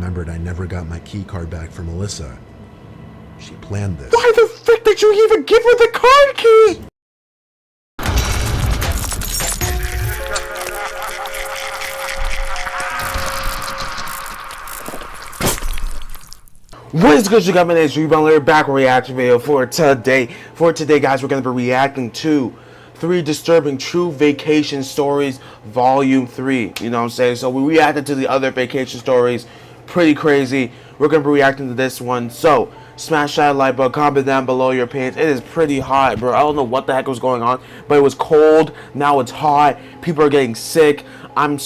remembered I never got my key card back from Melissa. She planned this. Why the frick did you even give her the card key? What is good, you got my name is Rebound back with a reaction video for today. For today, guys, we're going to be reacting to 3 Disturbing True Vacation Stories Volume 3. You know what I'm saying? So we reacted to the other vacation stories. Pretty crazy. We're going to be reacting to this one. So smash that like button, comment down below your opinions. It is pretty hot, bro. I don't know what the heck was going on, but it was cold. Now it's hot. People are getting sick. I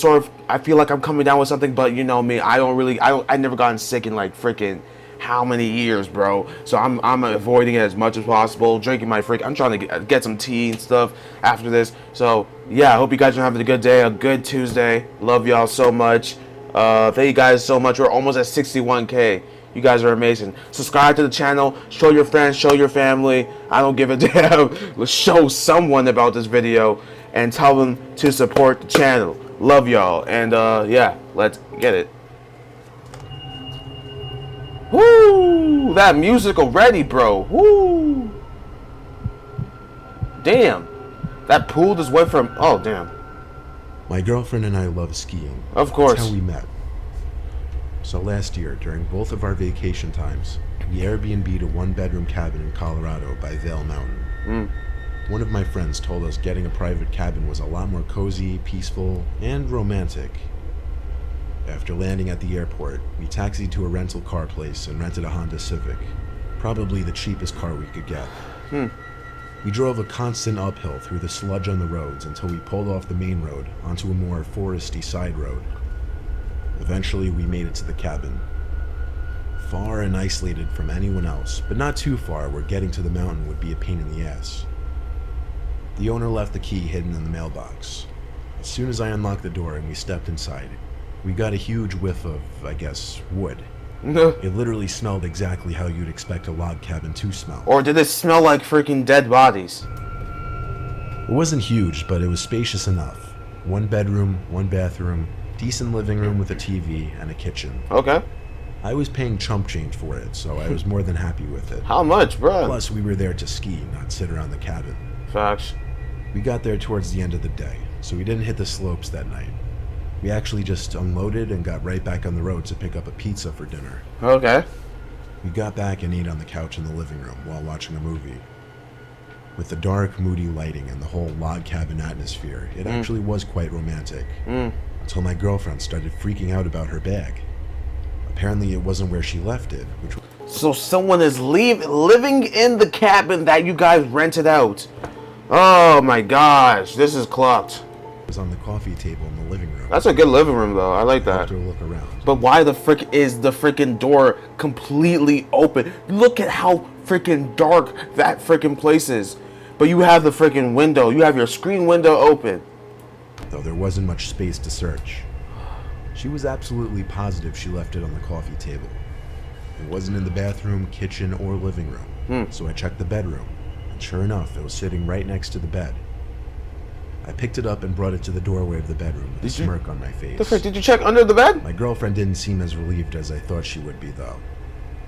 feel like I'm coming down with something, but you know me. I never gotten sick in like freaking how many years, bro? So I'm avoiding it as much as possible. Drinking my I'm trying to get some tea and stuff after this. So yeah, I hope you guys are having a good day, a good Tuesday. Love y'all so much. Thank you guys so much. We're almost at 61K. You guys are amazing. Subscribe to the channel. Show your friends. Show your family. I don't give a damn. Show someone about this video and tell them to support the channel. Love y'all. And yeah, let's get it. Woo! That music already, bro. Woo! Damn. That pool just went from... Oh, damn. My girlfriend and I love skiing. Of course. That's how we met. So last year, during both of our vacation times, we Airbnb'd a 1-bedroom cabin in Colorado by Vail Mountain. One of my friends told us getting a private cabin was a lot more cozy, peaceful, and romantic. After landing at the airport, we taxied to a rental car place and rented a Honda Civic, probably the cheapest car we could get. We drove a constant uphill through the sludge on the roads until we pulled off the main road onto a more foresty side road. Eventually, we made it to the cabin. Far and isolated from anyone else, but not too far where getting to the mountain would be a pain in the ass. The owner left the key hidden in the mailbox. As soon as I unlocked the door and we stepped inside, we got a huge whiff of, I guess, wood. It literally smelled exactly how you'd expect a log cabin to smell. Or did it smell like freaking dead bodies? It wasn't huge, but it was spacious enough. 1 bedroom, 1 bathroom, decent living room with a TV and a kitchen. Okay. I was paying chump change for it, so I was more than happy with it. How much, bro? Plus, we were there to ski, not sit around the cabin. Facts. We got there towards the end of the day, so we didn't hit the slopes that night. We actually just unloaded and got right back on the road to pick up a pizza for dinner. Okay. We got back and ate on the couch in the living room while watching a movie. With the dark, moody lighting and the whole log cabin atmosphere, it actually was quite romantic. Until my girlfriend started freaking out about her bag. Apparently it wasn't where she left it, which... So someone is living in the cabin that you guys rented out. Oh my gosh, this is clucked. Was on the coffee table in the living room. That's a good living room though. I like that. After a look around. But why the frick is the freaking door completely open? Look at how freaking dark that freaking place is. But you have the freaking window. You have your screen window open. Though there wasn't much space to search. She was absolutely positive she left it on the coffee table. It wasn't in the bathroom, kitchen, or living room. So I checked the bedroom, and sure enough, it was sitting right next to the bed. I picked it up and brought it to the doorway of the bedroom with a smirk on my face. The frick, did you check under the bed? My girlfriend didn't seem as relieved as I thought she would be, though.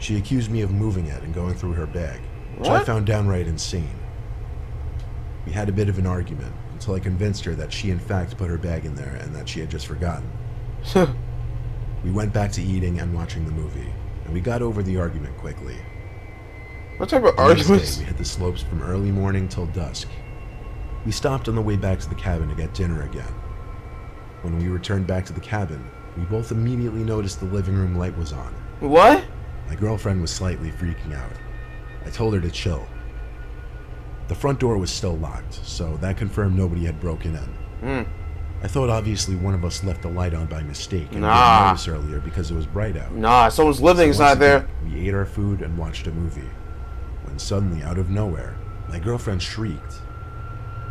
She accused me of moving it and going through her bag, which I found downright insane. We had a bit of an argument, until I convinced her that she in fact put her bag in there and that she had just forgotten. We went back to eating and watching the movie, and we got over the argument quickly. What type of The next arguments? day, we hit the slopes from early morning till dusk. We stopped on the way back to the cabin to get dinner again. When we returned back to the cabin, we both immediately noticed the living room light was on. What? My girlfriend was slightly freaking out. I told her to chill. The front door was still locked, so that confirmed nobody had broken in. I thought obviously one of us left the light on by mistake and didn't notice earlier because it was bright out. Nah, someone's living inside there. We ate our food and watched a movie. When suddenly, out of nowhere, my girlfriend shrieked.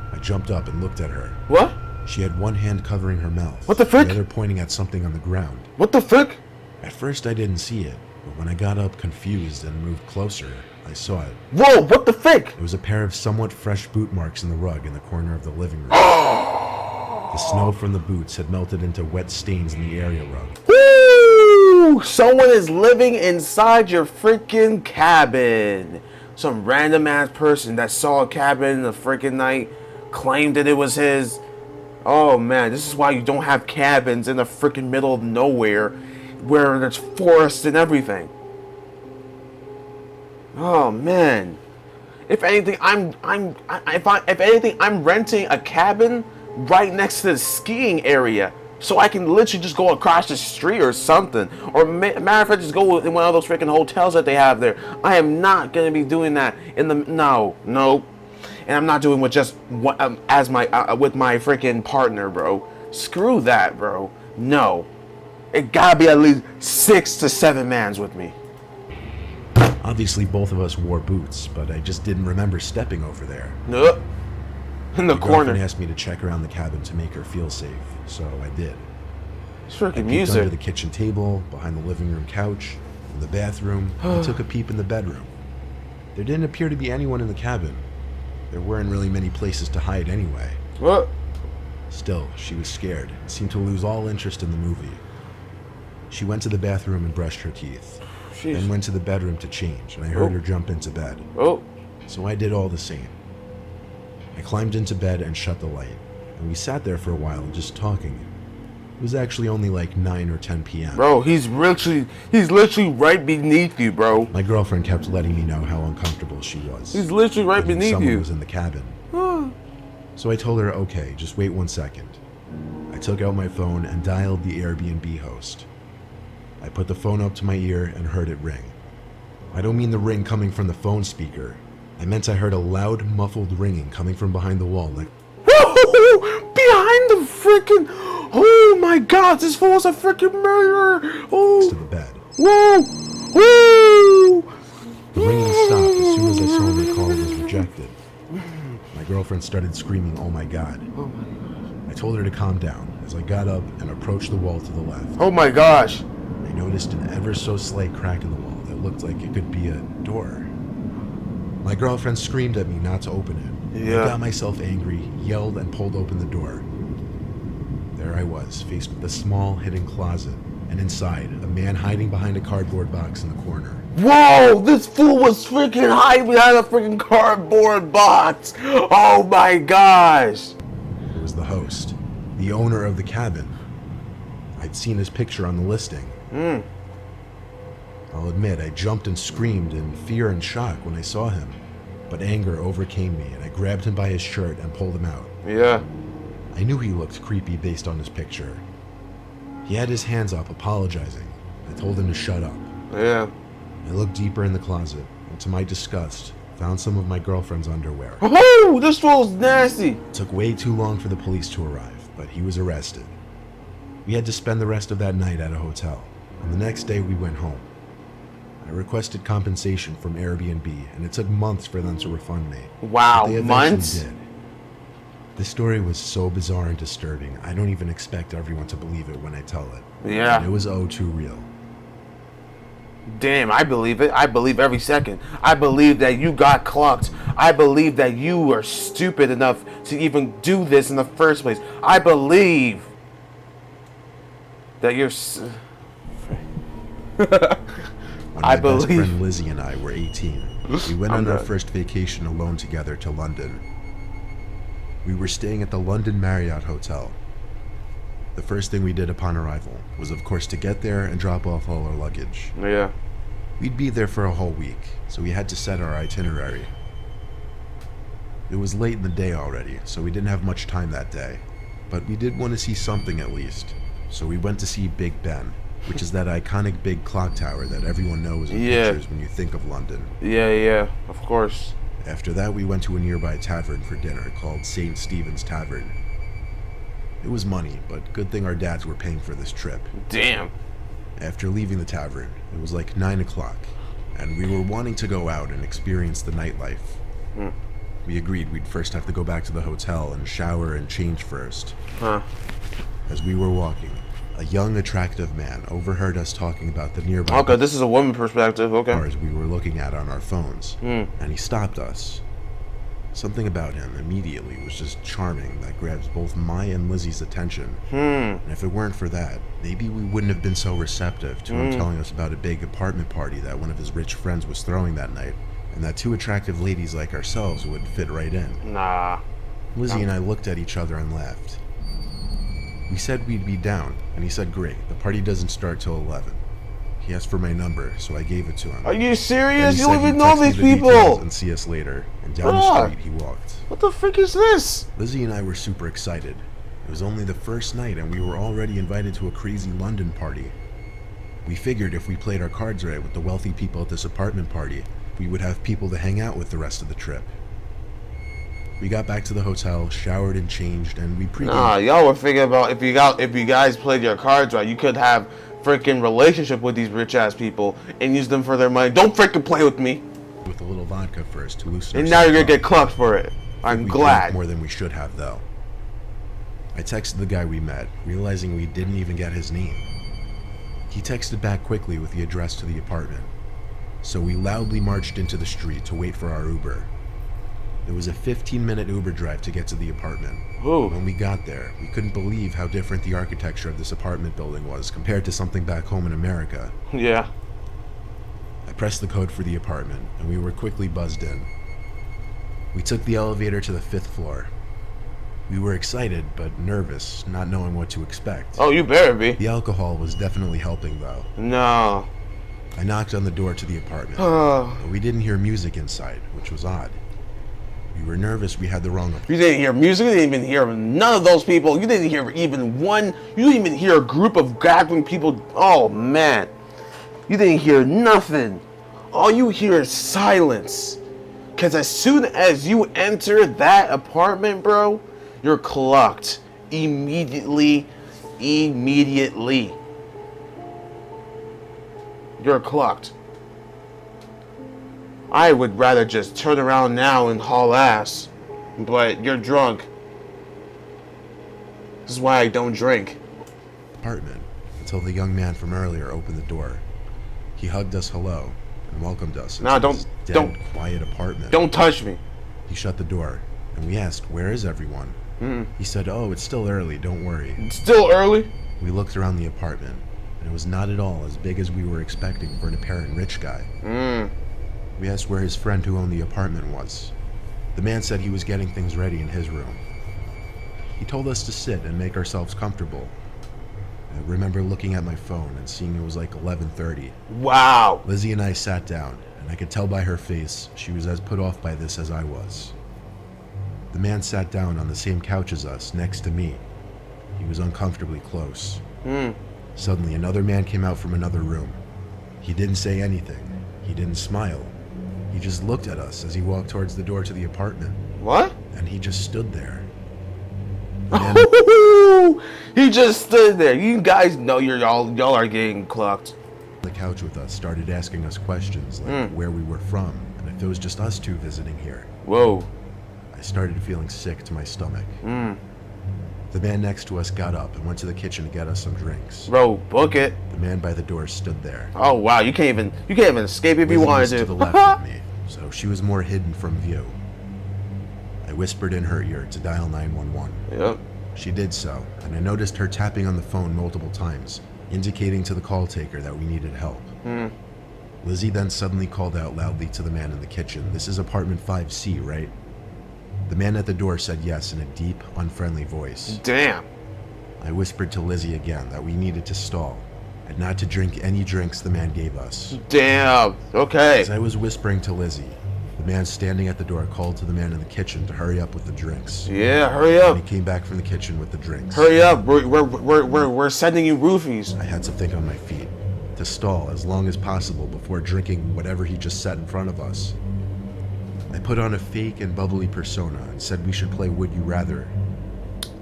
I jumped up and looked at her. What? She had one hand covering her mouth. What the frick? The other pointing at something on the ground. What the frick? At first I didn't see it, but when I got up confused and moved closer, I saw it. Whoa, what the frick? It was a pair of somewhat fresh boot marks in the rug in the corner of the living room. The snow from the boots had melted into wet stains in the area rug. Woo! Woo! Someone is living inside your freaking cabin. Some random ass person that saw a cabin in the freaking night claimed that it was his. Oh man, this is why you don't have cabins in the freaking middle of nowhere where there's forests and everything. Oh man. If anything, if anything, I'm renting a cabin right next to the skiing area, so I can literally just go across the street or something. Or matter of fact, just go in one of those freaking hotels that they have there. I am not gonna be doing that in the no. And I'm not doing with just as my with my freaking partner, bro. Screw that, bro. No, it gotta be at least 6 to 7 mans with me. Obviously, both of us wore boots, but I just didn't remember stepping over there. Nope. In the My corner. girlfriend asked me to check around the cabin to make her feel safe, so I did. It's I freaking peeked music. under the kitchen table, behind the living room couch, in the bathroom, and took a peep in the bedroom. There didn't appear to be anyone in the cabin. There weren't really many places to hide anyway. What? Still, she was scared and seemed to lose all interest in the movie. She went to the bathroom and brushed her teeth, then Jeez. went to the bedroom to change, and I heard her jump into bed. Oh. So I did all the same. I climbed into bed and shut the light, and we sat there for a while just talking. It was actually only like 9 or 10 p.m. Bro, he's literally right beneath you, bro. My girlfriend kept letting me know how uncomfortable she was. He's literally right thinking beneath someone you. was in the cabin. So I told her, okay, just wait 1 second. I took out my phone and dialed the Airbnb host. I put the phone up to my ear and heard it ring. I don't mean the ring coming from the phone speaker. I meant I heard a loud, muffled ringing coming from behind the wall, like Behind the freaking. Oh my god, this fool's a freaking murderer. to Oh. the bed. Whoa. Woo. The ringing stopped as soon as I saw my call was rejected. My girlfriend started screaming, "Oh my god." I told her to calm down as I got up and approached the wall to the left. Oh my gosh. I noticed an ever so slight crack in the wall that looked like it could be a door. My girlfriend screamed at me not to open it. Yeah. I got myself angry, yelled, and pulled open the door. There I was, faced with a small hidden closet, and inside, a man hiding behind a cardboard box in the corner. Whoa, this fool was freaking hiding behind a freaking cardboard box. Oh my gosh. It was the host, the owner of the cabin. I'd seen his picture on the listing. I'll admit, I jumped and screamed in fear and shock when I saw him, but anger overcame me and I grabbed him by his shirt and pulled him out. Yeah. I knew he looked creepy based on his picture. He had his hands up, apologizing. I told him to shut up. Yeah. I looked deeper in the closet, and to my disgust, found some of my girlfriend's underwear. Oh, this fool's nasty. It took way too long for the police to arrive, but he was arrested. We had to spend the rest of that night at a hotel, and the next day we went home. I requested compensation from Airbnb, and it took months for them to refund me. Wow, But they eventually months? did. This story was so bizarre and disturbing, I don't even expect everyone to believe it when I tell it. Yeah. And it was too real. Damn, I believe it. I believe every second. I believe that you got clocked. I believe that you were stupid enough to even do this in the first place. I believe that you're... When I my best believe. friend Lizzie and I were 18. We went I'm on our dead. first vacation alone together to London. We were staying at the London Marriott Hotel. The first thing we did upon arrival was, of course, to get there and drop off all our luggage. Yeah. We'd be there for a whole week, so we had to set our itinerary. It was late in the day already, so we didn't have much time that day. But we did want to see something at least, so we went to see Big Ben, which is that iconic big clock tower that everyone knows in Yeah. pictures when you think of London. Yeah, of course. After that, we went to a nearby tavern for dinner called St. Stephen's Tavern. It was money, but good thing our dads were paying for this trip. Damn. After leaving the tavern, it was like 9 o'clock, and we were wanting to go out and experience the nightlife. We agreed we'd first have to go back to the hotel and shower and change first. Huh. As we were walking, a young, attractive man overheard us talking about the nearby Okay, this is a woman perspective. Okay. bars we were looking at on our phones, and he stopped us. Something about him immediately was just charming that grabs both my and Lizzie's attention. And if it weren't for that, maybe we wouldn't have been so receptive to him telling us about a big apartment party that one of his rich friends was throwing that night, and that two attractive ladies like ourselves would fit right in. Nah. Lizzie and I looked at each other and laughed. We said we'd be down, and he said great, the party doesn't start till 11. He asked for my number, so I gave it to him. Are you serious? He You don't said even he'd know text me these the details people. and see us later, and down the street he walked. What the frick is this? Lizzie and I were super excited. It was only the first night and we were already invited to a crazy London party. We figured if we played our cards right with the wealthy people at this apartment party, we would have people to hang out with the rest of the trip. We got back to the hotel, showered and changed, and we pre-gamed. Nah, y'all were thinking about if you guys played your cards right, you could have freaking relationship with these rich ass people and use them for their money. Don't freaking play with me. With a little vodka first to loosen. And now you're gonna get clubbed for it. I'm we glad. drank more than we should have, though. I texted the guy we met, realizing we didn't even get his name. He texted back quickly with the address to the apartment. So we loudly marched into the street to wait for our Uber. It was a 15-minute Uber drive to get to the apartment. Ooh. When we got there, we couldn't believe how different the architecture of this apartment building was compared to something back home in America. Yeah. I pressed the code for the apartment, and we were quickly buzzed in. We took the elevator to the 5th floor. We were excited, but nervous, not knowing what to expect. Oh, you better be. The alcohol was definitely helping, though. No. I knocked on the door to the apartment, but we didn't hear music inside, which was odd. We were nervous we had the wrong apartment. You didn't hear music. You didn't even hear none of those people. You didn't hear even one. You didn't even hear a group of gathering people. Oh, man. You didn't hear nothing. All you hear is silence. Because as soon as you enter that apartment, bro, you're clocked. Immediately. You're clocked. I would rather just turn around now and haul ass. But you're drunk. This is why I don't drink. Apartment until the young man from earlier opened the door. He hugged us hello and welcomed us into this dead, quiet apartment. Don't touch me. He shut the door, and we asked, "Where is everyone?" He said, "Oh, it's still early, don't worry." It's still early? We looked around the apartment, and it was not at all as big as we were expecting for an apparent rich guy. We asked where his friend who owned the apartment was. The man said he was getting things ready in his room. He told us to sit and make ourselves comfortable. I remember looking at my phone and seeing it was like 11:30. Wow. Lizzie and I sat down, and I could tell by her face she was as put off by this as I was. The man sat down on the same couch as us, next to me. He was uncomfortably close. Suddenly, another man came out from another room. He didn't say anything. He didn't smile. He just looked at us as he walked towards the door to the apartment. What? And he just stood there. He just stood there. You guys know y'all are getting clocked. The couch with us started asking us questions like where we were from and if it was just us two visiting here. Whoa. I started feeling sick to my stomach. The man next to us got up and went to the kitchen to get us some drinks. Bro, book it. The man by the door stood there. Oh wow, you can't even escape if you Lizzie wanted was to. to the left of me, so she was more hidden from view. I whispered in her ear to dial 911. Yep. She did so, and I noticed her tapping on the phone multiple times, indicating to the call taker that we needed help. Lizzie then suddenly called out loudly to the man in the kitchen, "This is apartment 5C, right?" The man at the door said yes in a deep, unfriendly voice. Damn. I whispered to Lizzie again that we needed to stall, and not to drink any drinks the man gave us. Damn. Okay. As I was whispering to Lizzie, the man standing at the door called to the man in the kitchen to hurry up with the drinks. Yeah, hurry up. And he came back from the kitchen with the drinks. Hurry up. We're sending you roofies. I had to think on my feet, to stall as long as possible before drinking whatever he just set in front of us. I put on a fake and bubbly persona and said we should play Would You Rather.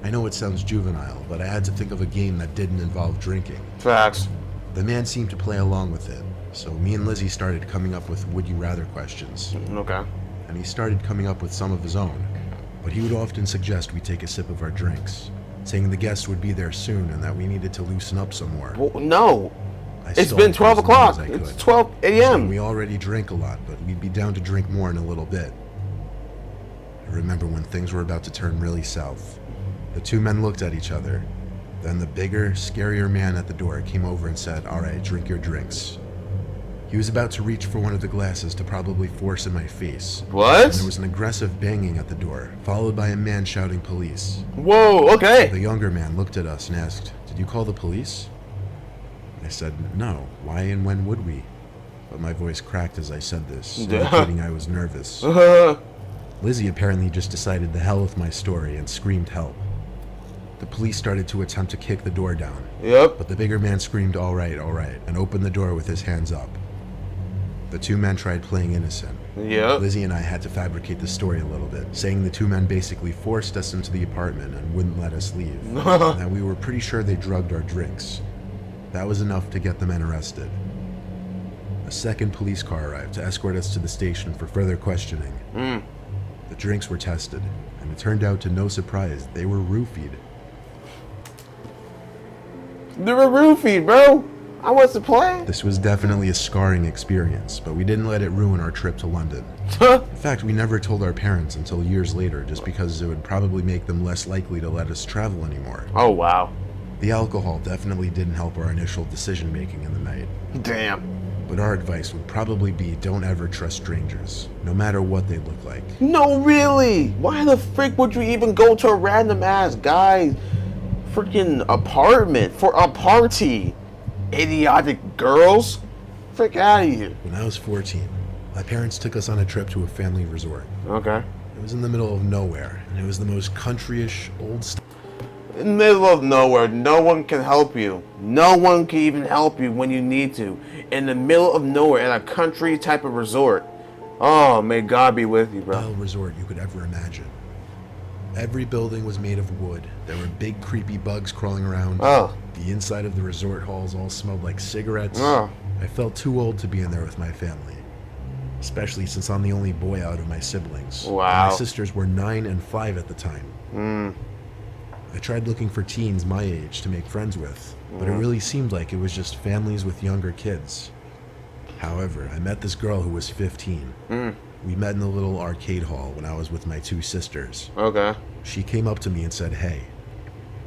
I know it sounds juvenile, but I had to think of a game that didn't involve drinking. Facts. The man seemed to play along with it, so me and Lizzie started coming up with Would You Rather questions. Okay. And he started coming up with some of his own, but he would often suggest we take a sip of our drinks, saying the guests would be there soon and that we needed to loosen up some more. Well, no. It's stalled been for 12 as long as o'clock. I It's could. 12 And a.m. we already drink a lot, but we'd be down to drink more in a little bit. I remember when things were about to turn really south. The two men looked at each other. Then the bigger, scarier man at the door came over and said, "All right, drink your drinks." He was about to reach for one of the glasses to probably force in my face. What? And there was an aggressive banging at the door, followed by a man shouting police. Whoa, okay. The younger man looked at us and asked, "Did you call the police?" I said, "No. Why and when would we?" But my voice cracked as I said this, indicating I was nervous. Lizzie apparently just decided the hell with my story and screamed help. The police started to attempt to kick the door down. Yep. But the bigger man screamed, all right, and opened the door with his hands up. The two men tried playing innocent. Yep. Lizzie and I had to fabricate the story a little bit, saying the two men basically forced us into the apartment and wouldn't let us leave. And that we were pretty sure they drugged our drinks. That was enough to get the men arrested. A second police car arrived to escort us to the station for further questioning. The drinks were tested, and it turned out to no surprise, they were roofied. They were roofied, bro. I was to play. This was definitely a scarring experience, but we didn't let it ruin our trip to London. In fact, we never told our parents until years later, just because it would probably make them less likely to let us travel anymore. Oh, wow. The alcohol definitely didn't help our initial decision making in the night. Damn. But our advice would probably be don't ever trust strangers, no matter what they look like. No, really. Why the frick would you even go to a random ass guy's freaking apartment for a party? Idiotic girls? Frick out of here. When I was 14, my parents took us on a trip to a family resort. Okay. It was in the middle of nowhere, and it was the most countryish, old In the middle of nowhere, no one can help you. No one can even help you when you need to. In the middle of nowhere, in a country type of resort. Oh, may God be with you, bro. resort you could ever imagine. Every building was made of wood. There were big creepy bugs crawling around. Oh. The inside of the resort halls all smelled like cigarettes. Oh. I felt too old to be in there with my family, especially since I'm the only boy out of my siblings. Wow. My sisters were 9 and 5 at the time. I tried looking for teens my age to make friends with, but it really seemed like it was just families with younger kids. However, I met this girl who was 15. We met in the little arcade hall when I was with my two sisters. Okay. She came up to me and said, "Hey."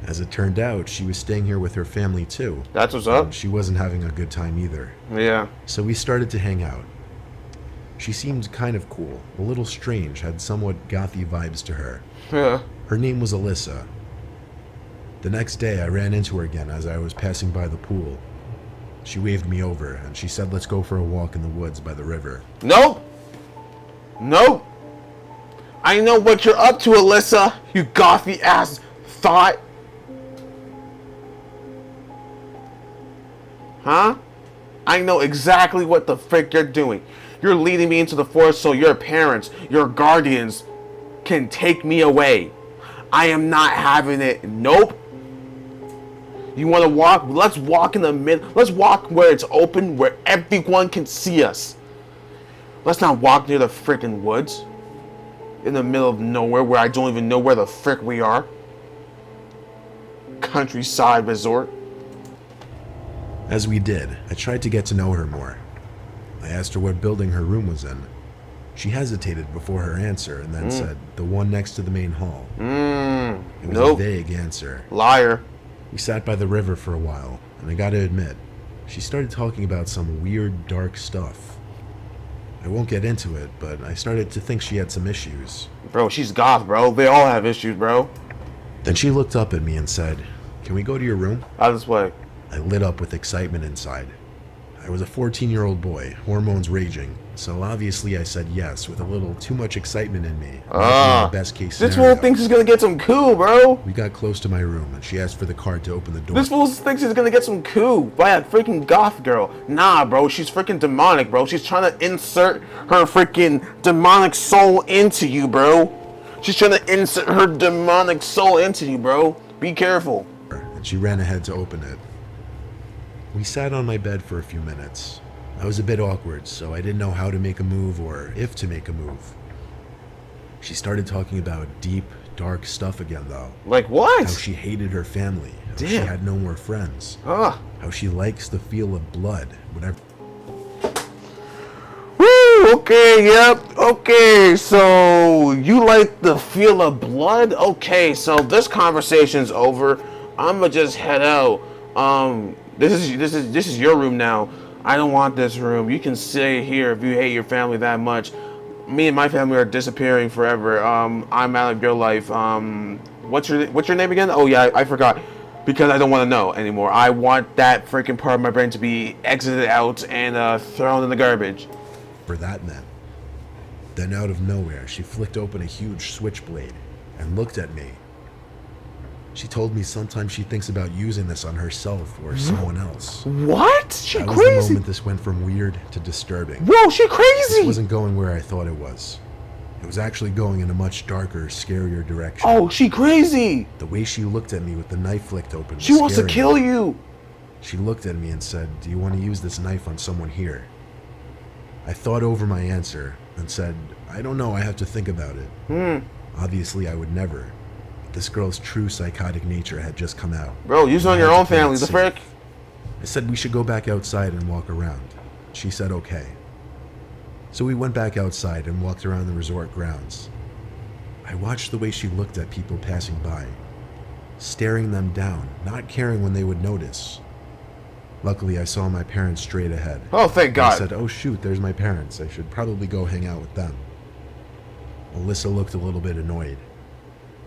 As it turned out, she was staying here with her family too. That's what's up. And she wasn't having a good time either. Yeah. So we started to hang out. She seemed kind of cool, a little strange, had somewhat gothy vibes to her. Yeah. Her name was Alyssa. The next day, I ran into her again as I was passing by the pool. She waved me over, and she said, "Let's go for a walk in the woods by the river." Nope. Nope. I know what you're up to, Alyssa. You gothy ass thought. Huh? I know exactly what the frick you're doing. You're leading me into the forest so your parents, your guardians, can take me away. I am not having it. Nope. You want to walk? Let's walk in the mid. Let's walk where it's open, where everyone can see us. Let's not walk near the frickin' woods. In the middle of nowhere where I don't even know where the frick we are. Countryside resort. As we did, I tried to get to know her more. I asked her what building her room was in. She hesitated before her answer and then said, "The one next to the main hall." It was a vague answer. Liar. We sat by the river for a while, and I gotta admit, she started talking about some weird, dark stuff. I won't get into it, but I started to think she had some issues. Bro, she's goth, bro. They all have issues, bro. Then she looked up at me and said, "Can we go to your room?" Out this way. I lit up with excitement inside. I was a 14-year-old boy, hormones raging, so obviously I said yes with a little too much excitement in me. Best case This scenario. fool thinks he's gonna get some coup, bro. We got close to my room, and she asked for the card to open the door. This fool thinks he's gonna get some coup by a freaking goth girl. Nah, bro, she's freaking demonic, bro. She's trying to insert her freaking demonic soul into you, bro. She's trying to insert her demonic soul into you, bro. Be careful. And she ran ahead to open it. We sat on my bed for a few minutes. I was a bit awkward, so I didn't know how to make a move or if to make a move. She started talking about deep, dark stuff again, though. Like what? How she hated her family. How she Damn. had no more friends. Ah. How she likes the feel of blood. Whatever. Woo, okay, yep. Okay, so you like the feel of blood? Okay, so this conversation's over. I'ma just head out. This is your room now. I don't want this room. You can stay here if you hate your family that much. Me and my family are disappearing forever. I'm out of your life. What's your name again? Oh yeah, I forgot. Because I don't want to know anymore. I want that freaking part of my brain to be exited out and thrown in the garbage. For that meant. Then out of nowhere, she flicked open a huge switchblade and looked at me. She told me sometimes she thinks about using this on herself or someone else. What? She that crazy? was the moment this went from weird to disturbing. Whoa, she crazy! This wasn't going where I thought it was. It was actually going in a much darker, scarier direction. Oh, she crazy! The way she looked at me with the knife flicked open was She wants to scary. kill you! She looked at me and said, "Do you want to use this knife on someone here?" I thought over my answer and said, "I don't know, I have to think about it." Obviously, I would never. But this girl's true psychotic nature had just come out. Bro, use it on your own family, the frick? I said we should go back outside and walk around. She said okay. So we went back outside and walked around the resort grounds. I watched the way she looked at people passing by, staring them down, not caring when they would notice. Luckily, I saw my parents straight ahead. Oh, thank God. I said, "Oh shoot, there's my parents. I should probably go hang out with them." Alyssa looked a little bit annoyed.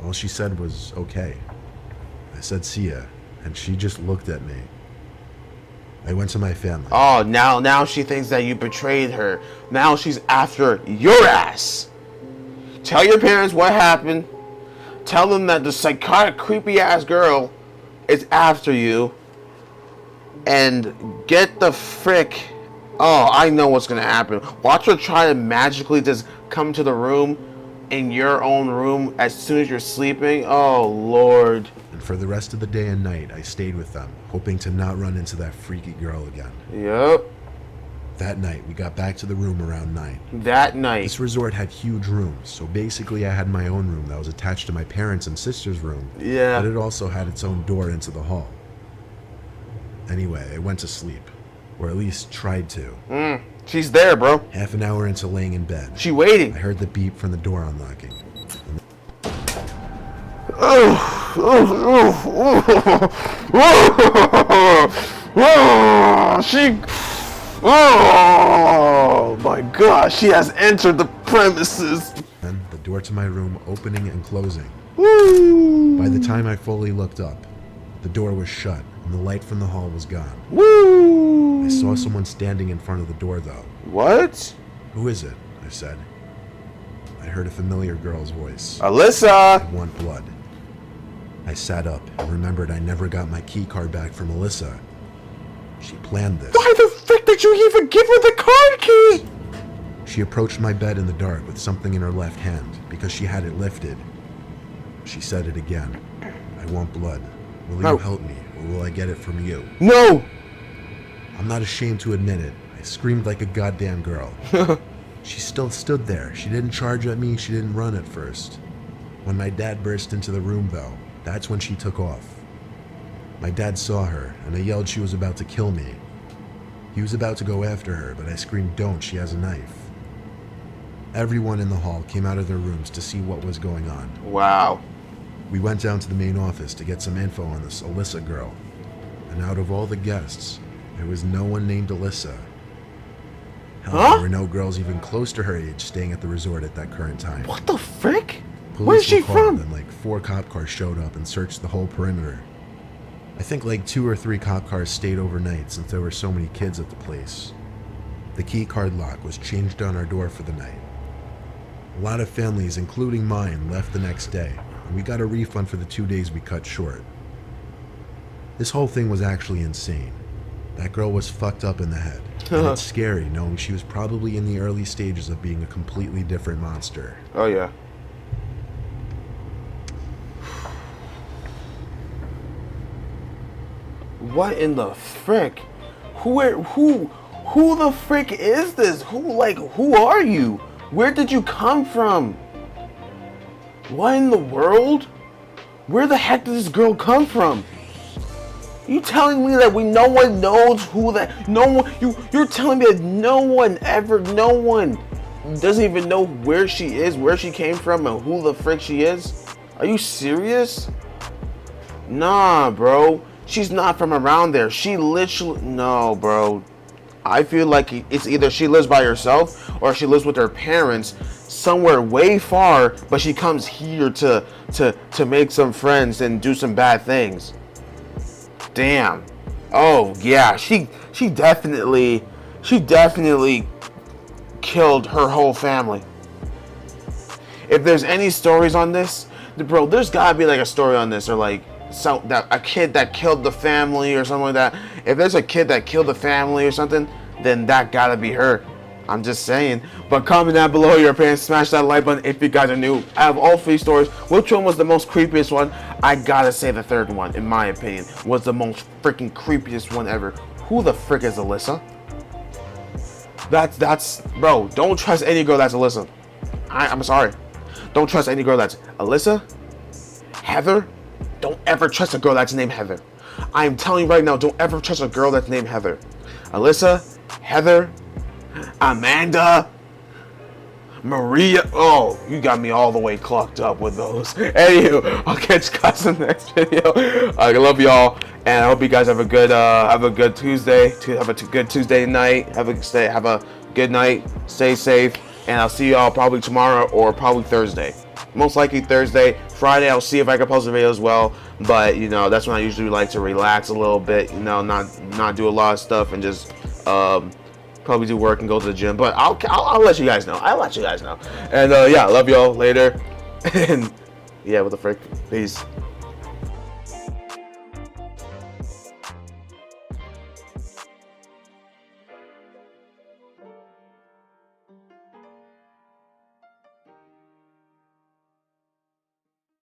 All she said was, "Okay." I said, "See ya," and she just looked at me. I went to my family. Oh, now she thinks that you betrayed her. Now she's after your ass. Tell your parents what happened. Tell them that the psychotic, creepy ass girl is after you. And get the frick. Oh, I know what's gonna happen. Watch her try to magically just come to the room in your own room as soon as you're sleeping. Oh, Lord. And for the rest of the day and night, I stayed with them, hoping to not run into that freaky girl again. Yep. That night, we got back to the room around 9. That night. This resort had huge rooms, so basically I had my own room that was attached to my parents' and sister's room. Yeah. But it also had its own door into the hall. Anyway, I went to sleep, or at least tried to. She's there, bro. Half an hour into laying in bed, She waiting. I heard the beep from the door unlocking. Oh my God, she has entered the premises. Then the door to my room opening and closing. Woo. By the time I fully looked up, the door was shut and the light from the hall was gone. Woo. I saw someone standing in front of the door though. What? "Who is it?" I said. I heard a familiar girl's voice. Alyssa. "I want blood." I sat up and remembered I never got my key card back from Alyssa. She planned this. Why the frick did you even give her the card key? She approached my bed in the dark with something in her left hand because she had it lifted. She said it again. "I want blood. Will No. you help me, or will I get it from you?" No. I'm not ashamed to admit it. I screamed like a goddamn girl. She still stood there. She didn't charge at me. She didn't run at first. When my dad burst into the room, though, that's when she took off. My dad saw her, and I yelled she was about to kill me. He was about to go after her, but I screamed, "Don't, she has a knife." Everyone in the hall came out of their rooms to see what was going on. Wow. We went down to the main office to get some info on this Alyssa girl. And out of all the guests, there was no one named Alyssa. Hell, Huh? there were no girls even close to her age staying at the resort at that current time. What the frick? Police Where's she were called, from? and like 4 cop cars showed up and searched the whole perimeter. I think like 2 or 3 cop cars stayed overnight since there were so many kids at the place. The key card lock was changed on our door for the night. A lot of families, including mine, left the next day, and we got a refund for the 2 days we cut short. This whole thing was actually insane. That girl was fucked up in the head, and it's scary knowing she was probably in the early stages of being a completely different monster. Oh yeah. What in the frick? Who the frick is this? Who are you? Where did you come from? What in the world? Where the heck did this girl come from? You telling me that no one knows who that, no one, you're telling me that no one doesn't even know where she is, where she came from, and who the frick she is? Are you serious? Nah, bro. She's not from around there. She literally... No, bro. I feel like it's either she lives by herself or she lives with her parents somewhere way far, but she comes here to make some friends and do some bad things. Damn. Oh, yeah. She definitely killed her whole family. If there's any stories on this, bro, there's gotta be like a story on this, or like that a kid that killed the family or something like that. If there's a kid that killed the family or something, then that gotta be her. I'm just saying. But comment down below your opinion. Smash that like button if you guys are new. Out of all 3 stories, which one was the most creepiest one? I gotta say the third one, in my opinion, was the most freaking creepiest one ever. Who the frick is Alyssa? That's bro. Don't trust any girl that's Alyssa. I'm sorry. Don't trust any girl that's Alyssa, Heather. Don't ever trust a girl that's named Heather. I'm telling you right now, don't ever trust a girl that's named Heather. Alyssa, Heather, Amanda, Maria. Oh, you got me all the way clocked up with those. Anywho, I'll catch you guys in the next video. I love y'all, and I hope you guys have a good Tuesday. Have a good Tuesday night. Have a good night. Stay safe, and I'll see y'all probably tomorrow or probably Thursday. Most likely Thursday. Friday, I'll see if I can post a video as well. But you know, that's when I usually like to relax a little bit. You know, not do a lot of stuff and just probably do work and go to the gym. But I'll let you guys know. And yeah, love y'all later. And yeah, what the frick? Peace.